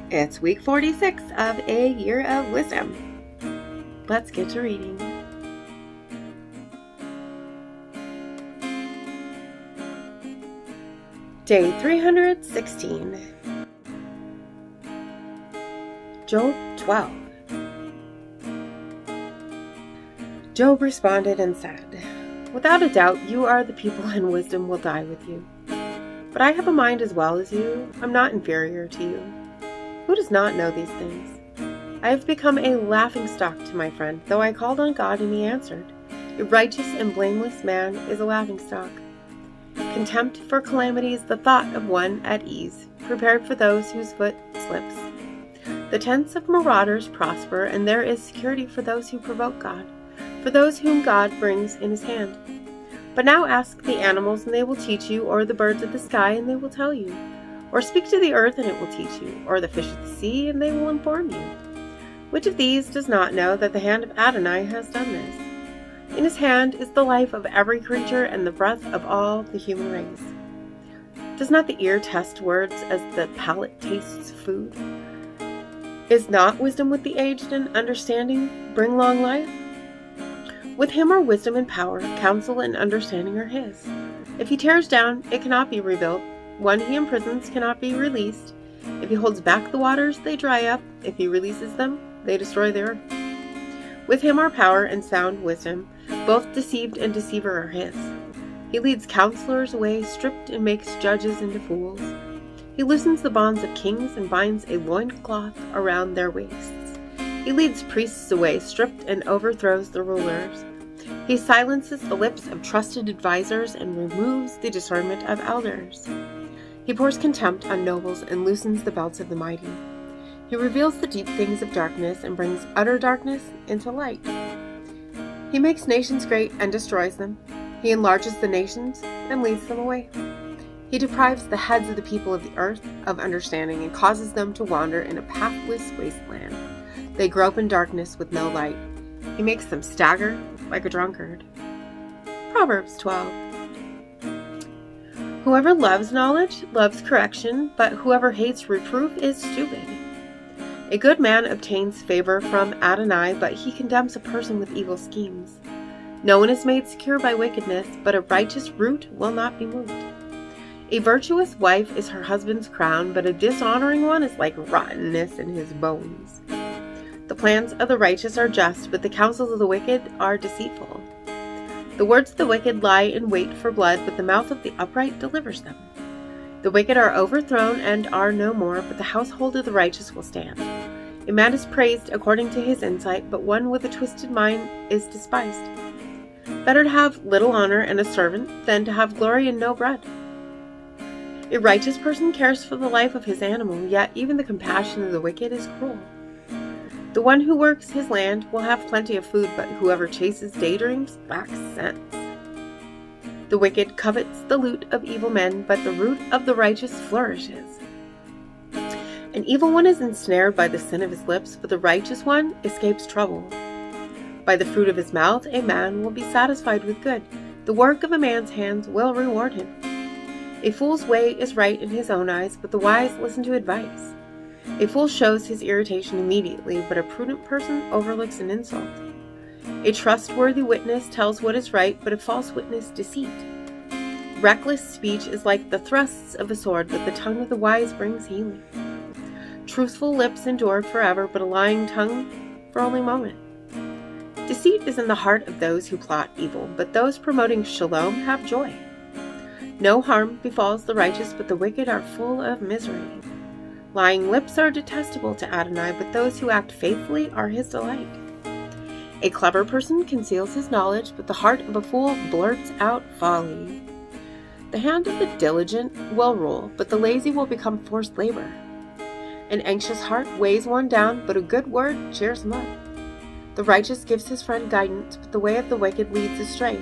It's week 46 of A Year of Wisdom. Let's get to reading. Day 316. Job 12. Job responded and said, "Without a doubt, you are the people, and wisdom will die with you. But I have a mind as well as you. I'm not inferior to you. Who does not know these things? I have become a laughingstock to my friend, though I called on God and he answered. A righteous and blameless man is a laughingstock. Contempt for calamity is the thought of one at ease, prepared for those whose foot slips. The tents of marauders prosper, and there is security for those who provoke God, for those whom God brings in his hand. But now ask the animals, and they will teach you, or the birds of the sky, and they will tell you. Or speak to the earth, and it will teach you, or the fish of the sea, and they will inform you. Which of these does not know that the hand of Adonai has done this? In his hand is the life of every creature and the breath of all the human race. Does not the ear test words as the palate tastes food? Is not wisdom with the aged, and understanding bring long life? With him are wisdom and power, counsel and understanding are his. If he tears down, it cannot be rebuilt. One he imprisons cannot be released. If he holds back the waters, they dry up. If he releases them, they destroy the earth. With him are power and sound wisdom. Both deceived and deceiver are his. He leads counselors away stripped and makes judges into fools. He loosens the bonds of kings and binds a loincloth around their waists. He leads priests away stripped and overthrows the rulers. He silences the lips of trusted advisors and removes the discernment of elders. He pours contempt on nobles and loosens the belts of the mighty. He reveals the deep things of darkness and brings utter darkness into light. He makes nations great and destroys them. He enlarges the nations and leads them away. He deprives the heads of the people of the earth of understanding and causes them to wander in a pathless wasteland. They grope in darkness with no light. He makes them stagger like a drunkard. Proverbs 12. Whoever loves knowledge loves correction, but whoever hates reproof is stupid. A good man obtains favor from Adonai, but he condemns a person with evil schemes. No one is made secure by wickedness, but a righteous root will not be moved. A virtuous wife is her husband's crown, but a dishonoring one is like rottenness in his bones. The plans of the righteous are just, but the counsels of the wicked are deceitful. The words of the wicked lie in wait for blood, but the mouth of the upright delivers them. The wicked are overthrown and are no more, but the household of the righteous will stand. A man is praised according to his insight, but one with a twisted mind is despised. Better to have little honor and a servant than to have glory and no bread. A righteous person cares for the life of his animal, yet even the compassion of the wicked is cruel. The one who works his land will have plenty of food, but whoever chases daydreams lacks sense. The wicked covets the loot of evil men, but the root of the righteous flourishes. An evil one is ensnared by the sin of his lips, but the righteous one escapes trouble. By the fruit of his mouth a man will be satisfied with good. The work of a man's hands will reward him. A fool's way is right in his own eyes, but the wise listen to advice. A fool shows his irritation immediately, but a prudent person overlooks an insult. A trustworthy witness tells what is right, but a false witness deceit. Reckless speech is like the thrusts of a sword, but the tongue of the wise brings healing. Truthful lips endure forever, but a lying tongue for only a moment. Deceit is in the heart of those who plot evil, but those promoting shalom have joy. No harm befalls the righteous, but the wicked are full of misery. Lying lips are detestable to Adonai, but those who act faithfully are his delight. A clever person conceals his knowledge, but the heart of a fool blurts out folly. The hand of the diligent will rule, but the lazy will become forced labor. An anxious heart weighs one down, but a good word cheers him up. The righteous gives his friend guidance, but the way of the wicked leads astray.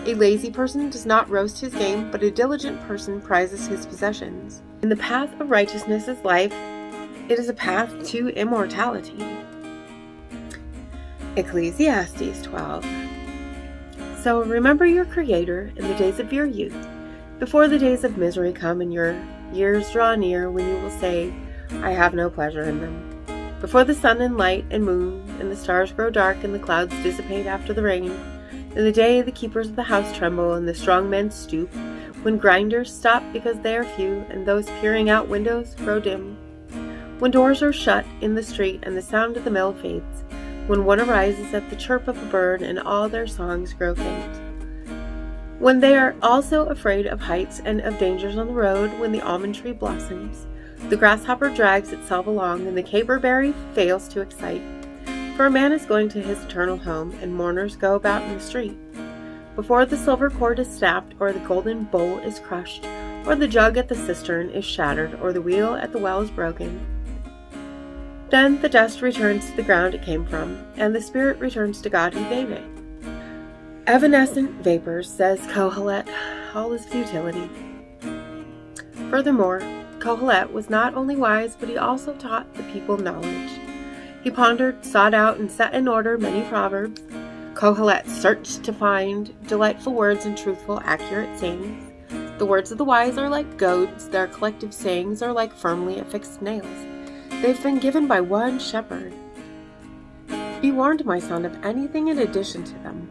A lazy person does not roast his game, but a diligent person prizes his possessions. In the path of righteousness is life. It is a path to immortality. Ecclesiastes 12. So remember your Creator in the days of your youth, before the days of misery come and your years draw near, when you will say, I have no pleasure in them. Before the sun and light and moon and the stars grow dark and the clouds dissipate after the rain, in the day the keepers of the house tremble and the strong men stoop, when grinders stop because they are few and those peering out windows grow dim, when doors are shut in the street and the sound of the mill fades, when one arises at the chirp of a bird and all their songs grow faint, when they are also afraid of heights and of dangers on the road, when the almond tree blossoms, the grasshopper drags itself along, and the caperberry fails to excite. For a man is going to his eternal home, and mourners go about in the street. Before the silver cord is snapped, or the golden bowl is crushed, or the jug at the cistern is shattered, or the wheel at the well is broken, then the dust returns to the ground it came from, and the spirit returns to God who gave it. Evanescent vapors, says Kohelet, all is futility. Furthermore, Kohelet was not only wise, but he also taught the people knowledge. He pondered, sought out, and set in order many proverbs. Kohelet searched to find delightful words and truthful, accurate sayings. The words of the wise are like goads, their collective sayings are like firmly affixed nails. They've been given by one shepherd. Be warned, my son, of anything in addition to them.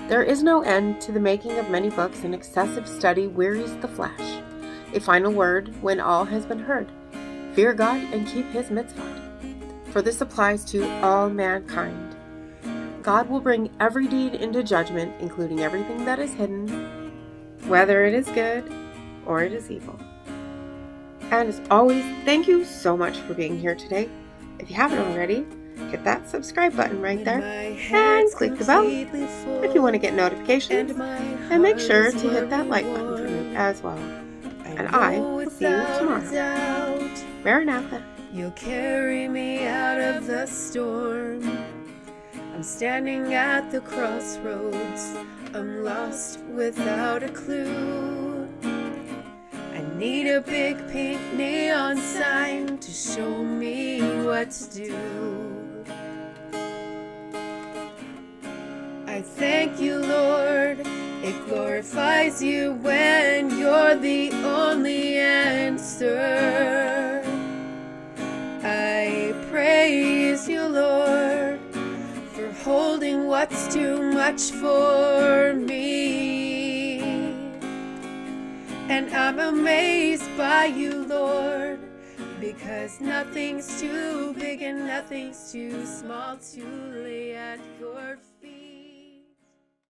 There is no end to the making of many books, and excessive study wearies the flesh. A final word when all has been heard. Fear God and keep his mitzvot. For this applies to all mankind. God will bring every deed into judgment, including everything that is hidden, whether it is good or it is evil. And as always, thank you so much for being here today. If you haven't already, hit that subscribe button right there and click the bell if you want to get notifications, and make sure to hit that like button for me as well. And I will see you tomorrow. Maranatha. You'll carry me out of the storm. I'm standing at the crossroads. I'm lost without a clue. I need a big pink neon sign to show me what to do. I thank you, Lord. It glorifies you when you're the only answer. I praise you, Lord, for holding what's too much for me. And I'm amazed by you, Lord, because nothing's too big and nothing's too small to lay at your feet.